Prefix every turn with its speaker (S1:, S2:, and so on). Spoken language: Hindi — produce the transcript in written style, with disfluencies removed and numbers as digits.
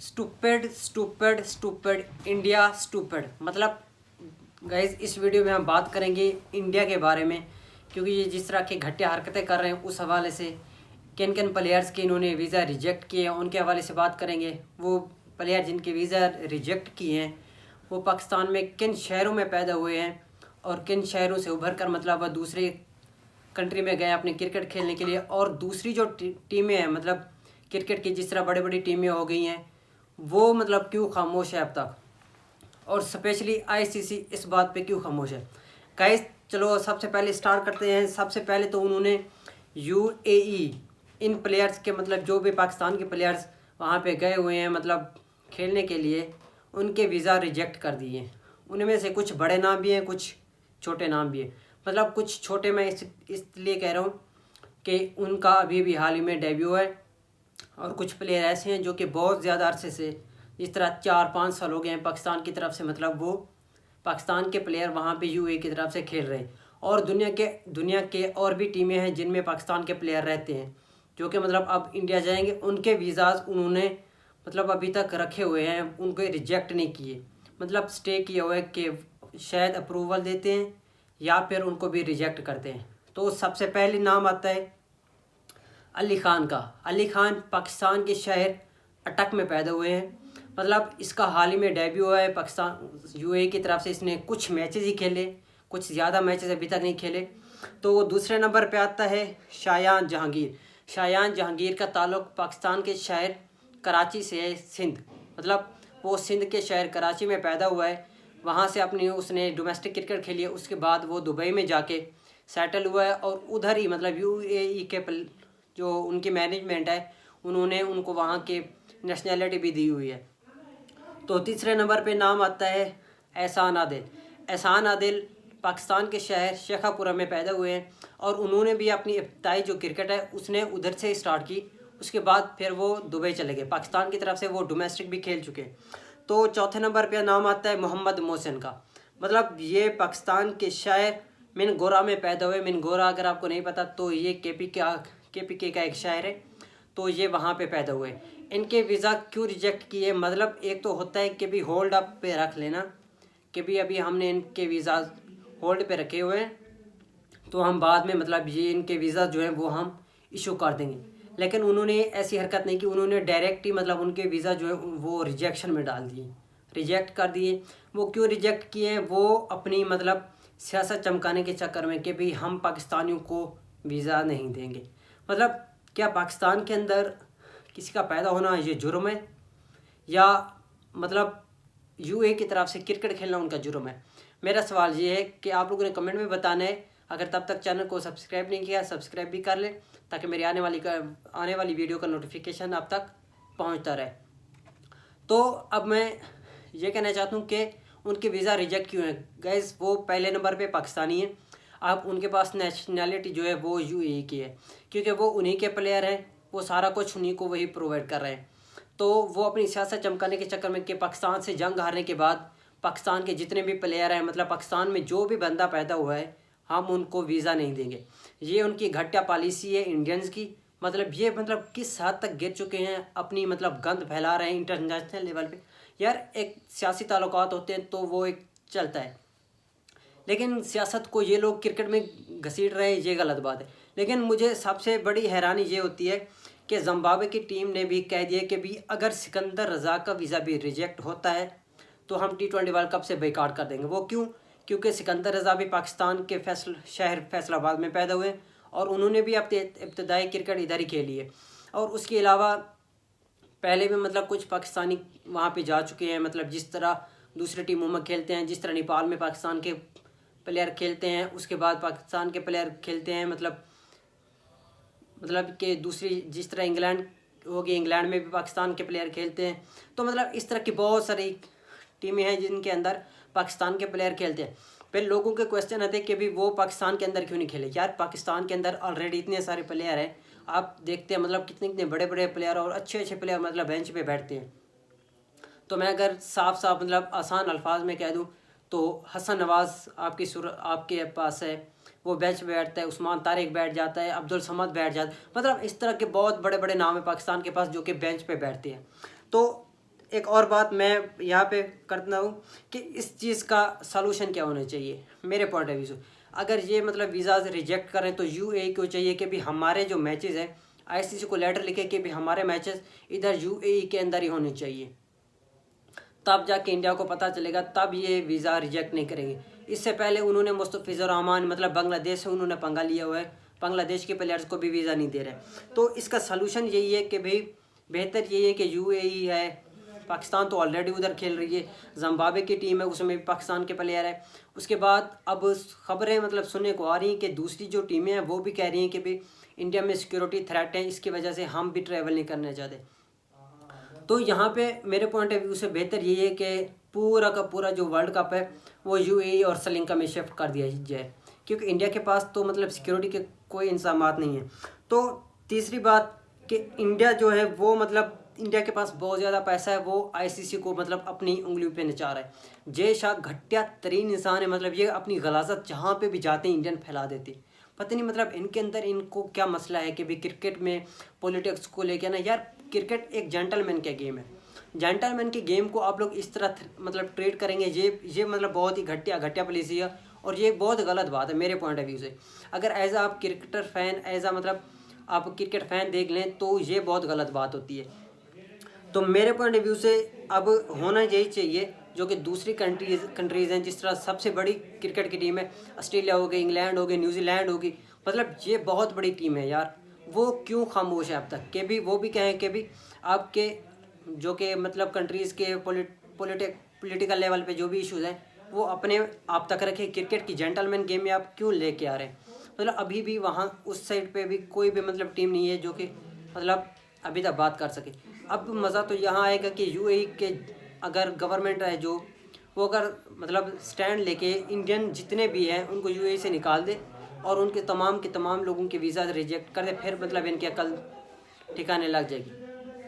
S1: Stupid stupid stupid India stupid. मतलब गाइज इस वीडियो में हम बात करेंगे इंडिया के बारे में, क्योंकि ये जिस तरह की घटिया हरकतें कर रहे हैं उस हवाले से किन किन प्लेयर्स के इन्होंने वीज़ा रिजेक्ट किए हैं उनके हवाले से बात करेंगे। वो प्लेयर जिनके वीज़ा रिजेक्ट किए हैं वो पाकिस्तान में किन शहरों में पैदा हुए हैं और किन शहरों से उभर कर मतलब वह दूसरे कंट्री में गए अपने क्रिकेट खेलने के लिए। और दूसरी जो टीमें हैं मतलब क्रिकेट की जिस तरह बड़ी बड़ी टीमें हो गई हैं वो मतलब क्यों खामोश है अब तक, और स्पेशली आईसीसी इस बात पे क्यों खामोश है। गाइस चलो सबसे पहले स्टार्ट करते हैं। सबसे पहले तो उन्होंने यूएई इन प्लेयर्स के मतलब जो भी पाकिस्तान के प्लेयर्स वहाँ पे गए हुए हैं मतलब खेलने के लिए उनके वीज़ा रिजेक्ट कर दिए। उनमें से कुछ बड़े नाम भी हैं, कुछ छोटे नाम भी हैं। मतलब कुछ छोटे मैं इसलिए कह रहा हूँ कि उनका अभी भी हाल ही में डेब्यू है, और कुछ प्लेयर ऐसे हैं जो कि बहुत ज़्यादा अरसे से जिस तरह 4-5 साल हो गए हैं पाकिस्तान की तरफ से मतलब वो पाकिस्तान के प्लेयर वहाँ पे यूएई की तरफ से खेल रहे हैं। और दुनिया के और भी टीमें हैं जिनमें पाकिस्तान के प्लेयर रहते हैं जो कि मतलब अब इंडिया जाएंगे। उनके वीज़ाज उन्होंने मतलब अभी तक रखे हुए हैं, उनको रिजेक्ट नहीं किए, मतलब स्टे किया हुआ है कि शायद अप्रूवल देते हैं या फिर उनको भी रिजेक्ट करते हैं। तो सबसे पहले नाम आता है अली ख़ान का। अली ख़ान पाकिस्तान के शहर अटक में पैदा हुए हैं। मतलब इसका हाल ही में डेब्यू हुआ है पाकिस्तान यूएई की तरफ से। इसने कुछ मैचेस ही खेले, कुछ ज़्यादा मैचेस अभी तक नहीं खेले। तो वो दूसरे नंबर पे आता है शायान जहांगीर। शायान जहांगीर का ताल्लुक़ पाकिस्तान के शहर कराची से है, सिंध। मतलब वो सिंध के शहर कराची में पैदा हुआ है, वहाँ से अपनी उसने डोमेस्टिक क्रिकेट खेली है। उसके बाद वो दुबई में जाके सेटल हुआ है और उधर ही मतलब यूएई के जो उनकी मैनेजमेंट है उन्होंने उनको वहाँ के नेशनैलिटी भी दी हुई है। तो तीसरे नंबर पे नाम आता है एहसान आदिल। एहसान आदिल पाकिस्तान के शहर शेखापुरा में पैदा हुए हैं और उन्होंने भी अपनी इब्तदाई जो क्रिकेट है उसने उधर से स्टार्ट की। उसके बाद फिर वो दुबई चले गए। पाकिस्तान की तरफ से वो डोमेस्टिक भी खेल चुके हैं। तो चौथे नंबर पे नाम आता है मोहम्मद मोहसिन का। मतलब ये पाकिस्तान के शहर मिनगोरा में पैदा हुए। मिनगोरा अगर आपको नहीं पता तो ये केपीके का एक शहर है, तो ये वहाँ पे पैदा हुए। इनके वीज़ा क्यों रिजेक्ट किए, मतलब एक तो होता है कि भी होल्ड अप पे रख लेना कि भी अभी हमने इनके वीज़ा होल्ड पे रखे हुए हैं तो हम बाद में मतलब ये इनके वीज़ा जो है वो हम इशू कर देंगे। लेकिन उन्होंने ऐसी हरकत नहीं की, उन्होंने डायरेक्ट ही मतलब उनके वीज़ा जो है वो रिजेक्शन में डाल दिए, रिजेक्ट कर दिए। वो क्यों रिजेक्ट किए, वो अपनी मतलब सियासत चमकाने के चक्कर में कि भाई हम पाकिस्तानियों को वीज़ा नहीं देंगे। मतलब क्या पाकिस्तान के अंदर किसी का पैदा होना ये जुर्म है, या मतलब यूएई की तरफ से क्रिकेट खेलना उनका जुर्म है? मेरा सवाल ये है कि आप लोगों ने कमेंट में बताना है। अगर तब तक चैनल को सब्सक्राइब नहीं किया सब्सक्राइब भी कर ले ताकि मेरी आने वाली वीडियो का नोटिफिकेशन आप तक पहुंचता रहे। तो अब मैं ये कहना चाहता हूँ कि उनके वीज़ा रिजेक्ट क्यों है। गाइस वो पहले नंबर पे पाकिस्तानी है, अब उनके पास नेशनैलिटी जो है वो यूएई की है, क्योंकि वो उन्हीं के प्लेयर हैं, वो सारा कुछ उन्हीं को वही प्रोवाइड कर रहे हैं। तो वो अपनी सियासत चमकाने के चक्कर में कि पाकिस्तान से जंग हारने के बाद पाकिस्तान के जितने भी प्लेयर हैं मतलब पाकिस्तान में जो भी बंदा पैदा हुआ है हम उनको वीज़ा नहीं देंगे। ये उनकी घटिया पॉलिसी है इंडियंस की। मतलब ये मतलब किस हद तक गिर चुके हैं, अपनी मतलब गंद फैला रहे हैं इंटरनेशनल लेवल पे। यार एक सियासी ताल्लुकात होते हैं तो वो एक चलता है, लेकिन सियासत को ये लोग क्रिकेट में घसीट रहे हैं, ये गलत बात है। लेकिन मुझे सबसे बड़ी हैरानी ये होती है कि जिम्बाब्वे की टीम ने भी कह दिया कि भी अगर सिकंदर रज़ा का वीज़ा भी रिजेक्ट होता है तो हम T20 वर्ल्ड कप से बेकार कर देंगे। वो क्यों? क्योंकि सिकंदर रज़ा भी पाकिस्तान के शहर फैसलाबाद में पैदा हुए और उन्होंने भी अपनी इब्तदाई क्रिकेट इधर ही खेली है। और उसके अलावा पहले भी मतलब कुछ पाकिस्तानी वहाँ पे जा चुके हैं, मतलब जिस तरह दूसरी टीमों में खेलते हैं, जिस तरह नेपाल में पाकिस्तान के प्लेयर खेलते हैं, उसके बाद पाकिस्तान के प्लेयर खेलते हैं मतलब कि दूसरी जिस तरह इंग्लैंड हो गई, इंग्लैंड में भी पाकिस्तान के प्लेयर खेलते हैं। तो मतलब इस तरह की बहुत सारी टीमें हैं जिनके अंदर पाकिस्तान के प्लेयर खेलते हैं। फिर लोगों के क्वेश्चन आते हैं कि भी वो पाकिस्तान के अंदर क्यों नहीं खेले। यार पाकिस्तान के अंदर ऑलरेडी इतने सारे प्लेयर हैं, आप देखते हैं मतलब कितने कितने बड़े बड़े प्लेयर और अच्छे अच्छे प्लेयर मतलब बेंच पे बैठते हैं। तो मैं अगर साफ साफ मतलब आसान अल्फाज में कह दूँ तो हसन नवाज़ आपके पास है, वो बेंच पे बैठता है। उस्मान तारिक बैठ जाता है, अब्दुल समद बैठ जाता है। मतलब इस तरह के बहुत बड़े बड़े नाम है पाकिस्तान के पास जो कि बेंच पे बैठते हैं। तो एक और बात मैं यहाँ पे करता हूँ कि इस चीज़ का सलूशन क्या होना चाहिए मेरे पॉइंट ऑफ व्यू से। अगर ये मतलब वीज़ाज रिजेक्ट करें तो यूएई को चाहिए कि भी हमारे जो मैचेस हैं आईसीसी को लेटर लिखे कि भी हमारे मैचेस इधर यूएई के अंदर ही होने चाहिए, तब जाके इंडिया को पता चलेगा, तब ये वीज़ा रिजेक्ट नहीं करेंगे। इससे पहले उन्होंने मुस्तफ़िज़ुर रहमान मतलब बांग्लादेश से उन्होंने पंगा लिया हुआ है, बांग्लादेश के प्लेयर्स को भी वीज़ा नहीं दे रहे। तो इसका सलूशन यही है कि भाई बेहतर यही है कि यूएई है, पाकिस्तान तो ऑलरेडी उधर खेल रही है, जिम्बाब्वे की टीम है उसमें भी पाकिस्तान के प्लेयर है। उसके बाद अब खबरें मतलब सुनने को आ रही हैं कि दूसरी जो टीमें हैं वो भी कह रही हैं कि भाई इंडिया में सिक्योरिटी थ्रेट है, इसकी वजह से हम भी ट्रैवल नहीं करना चाहते। तो यहाँ पे मेरे पॉइंट ऑफ व्यू से बेहतर यही है कि पूरा का पूरा जो वर्ल्ड कप है वो यूएई और श्रीलंका में शिफ्ट कर दिया जाए, क्योंकि इंडिया के पास तो मतलब सिक्योरिटी के कोई इंतजामात नहीं है। तो तीसरी बात कि इंडिया जो है वो मतलब इंडिया के पास बहुत ज़्यादा पैसा है, वो आईसीसी को मतलब अपनी उंगलियों पे नचा रहा है। जय शाह घटिया तरीन इंसान है, मतलब ये अपनी गलाजत जहाँ पे भी जाते हैं इंडियन फैला देते। पता नहीं मतलब इनके अंदर इनको क्या मसला है कि भी क्रिकेट में पॉलिटिक्स को लेकर ना, यार क्रिकेट एक जेंटलमैन का गेम है, जेंटलमैन के गेम को आप लोग इस तरह मतलब ट्रीट करेंगे, ये मतलब बहुत ही घटिया पॉलिसी है और ये बहुत गलत बात है मेरे पॉइंट ऑफ व्यू से। अगर एज आप क्रिकेटर फैन एज मतलब आप क्रिकेट फैन देख लें तो ये बहुत गलत बात होती है। तो मेरे पॉइंट ऑफ व्यू से अब होना यही चाहिए जो कि दूसरी कंट्रीज़ हैं, जिस तरह सबसे बड़ी क्रिकेट की टीम है ऑस्ट्रेलिया हो गई, इंग्लैंड हो गई, न्यूजीलैंड होगी, मतलब ये बहुत बड़ी टीम है यार, वो क्यों खामोश है अब तक के भी वो भी कहें कि भी आपके जो कि मतलब कंट्रीज़ के पॉलिटिकल लेवल पे जो भी इश्यूज़ हैं वो अपने आप तक रखे, क्रिकेट की जेंटलमैन गेम में आप क्यों लेके आ रहे हैं। मतलब अभी भी वहाँ उस साइड पे भी कोई भी मतलब टीम नहीं है जो कि मतलब अभी तक बात कर सके। अब मज़ा तो यहाँ आएगा कि यूएई के अगर गवर्नमेंट है जो वो अगर मतलब स्टैंड लेके इंडियन जितने भी हैं उनको यूएई से निकाल दे और उनके तमाम के तमाम लोगों के वीज़ा रिजेक्ट कर दे, फिर मतलब इनकी अकल ठिकाने लग जाएगी।